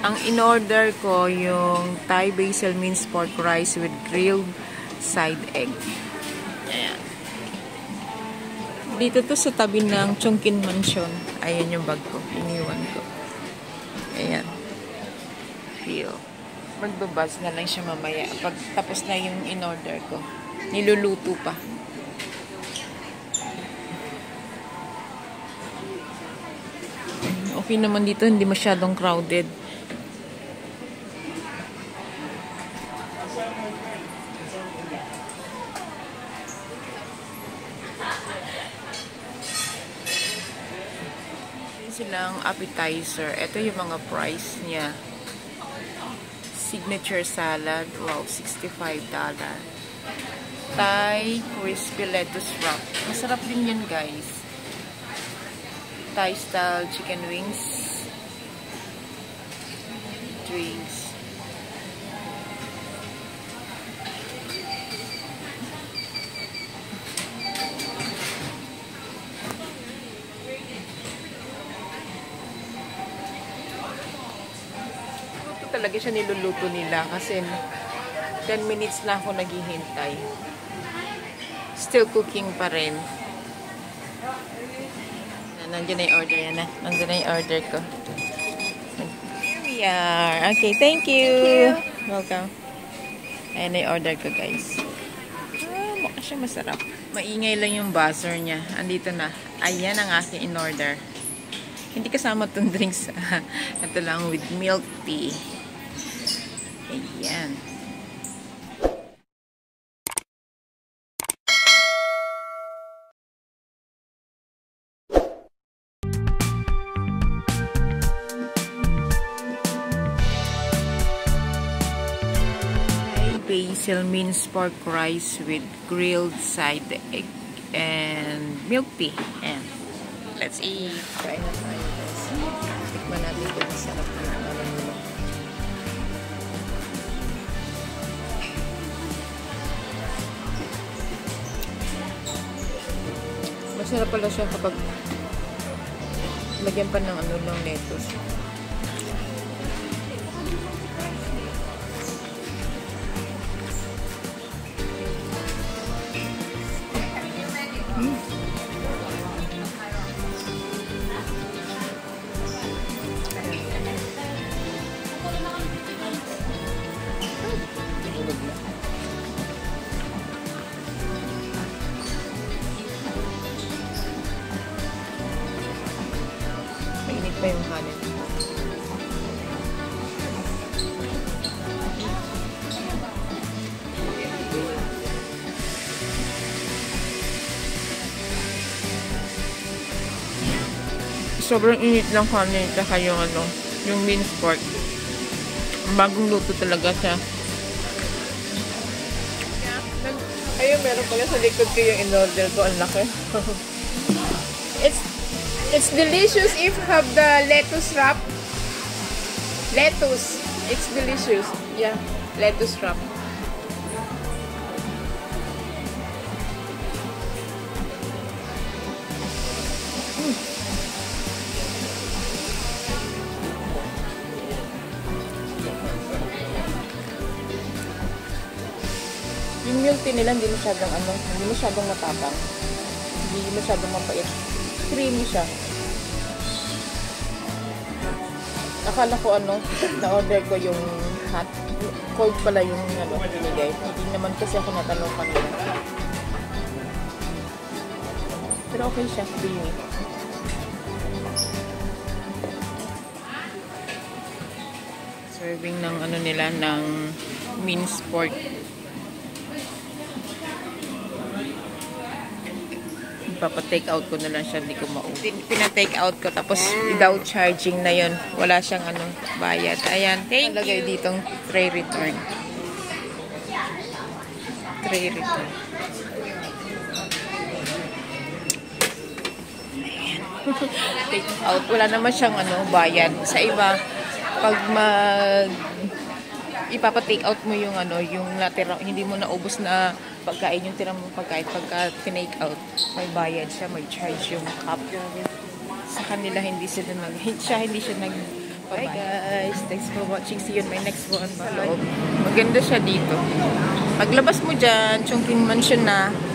Ang in-order ko yung Thai basil minced pork rice with grilled side egg. Ayan. Dito to sa tabi ng Chungkin Mansion. Ayan yung bag ko. Iniwan ko. Ayan. Feel. Magbabas na lang siya mamaya. Pag tapos na yung in-order ko. Niluluto pa. Okay naman dito. Hindi masyadong crowded. Silang appetizer. Ito yung mga price niya. Signature salad. Wow, $65. Thai crispy lettuce wrap. Masarap din yan, guys. Thai style chicken wings. Drinks. Talaga siya niluluto nila kasi 10 minutes na ako naghihintay. Still cooking pa rin. Nandiyan na yung order yan na. Nandiyan na yung order ko. Here we are. Okay, thank you. Welcome. Ayan na yung order ko, guys. Mukha siya masarap. Maingay lang yung buzzer niya. Andito na. Ayan ang aking in-order. Hindi kasama itong drinks. Ito lang with milk tea. Ayan. Basil minced pork rice with grilled side egg and milk tea. And let's eat. Try na tayo, guys. Tikman natin kung masarap na naman nila. Masarap pala siya kapag lagyan pa ng ng lettuce. Mainit pa yung kanin. Sobrang init ng kanin saka yung yung minced pork. Bagong luto talaga siya. Ayun, meron pala sa likod ko yung in-order ko. Ang laki. It's delicious if you have the lettuce wrap. Lettuce. It's delicious. Yeah, lettuce wrap. Yung milk tea nila hindi masyadong hindi masyadong matapang. Hindi masyadong mapait. Creamy siya. Akala ko na-order ko yung hot. Cold pala yung binigay. Hindi naman kasi ako natanong kanina. Pero okay siya, creamy. Serving ng nila ng minced pork. Papa-take out ko na lang siya, hindi ko mauwi. Pina-take out ko, tapos without charging na yon. Wala siyang bayad. Ayan, thank you. Lagay ditong tray return. Tray return. Ayan. Take out. Wala naman siyang bayad. Sa iba, pag ipapa-take out mo yung yung natira, hindi mo naubos na pagkain, yung tira mo pagkain, pagka tinake out, may bayad siya, may charge yung cup. Sa kanila hindi siya Bye guys. Thanks for watching. See you in my next one. Bye. Maganda siya dito. Paglabas mo dyan, Chongqing Mansion na.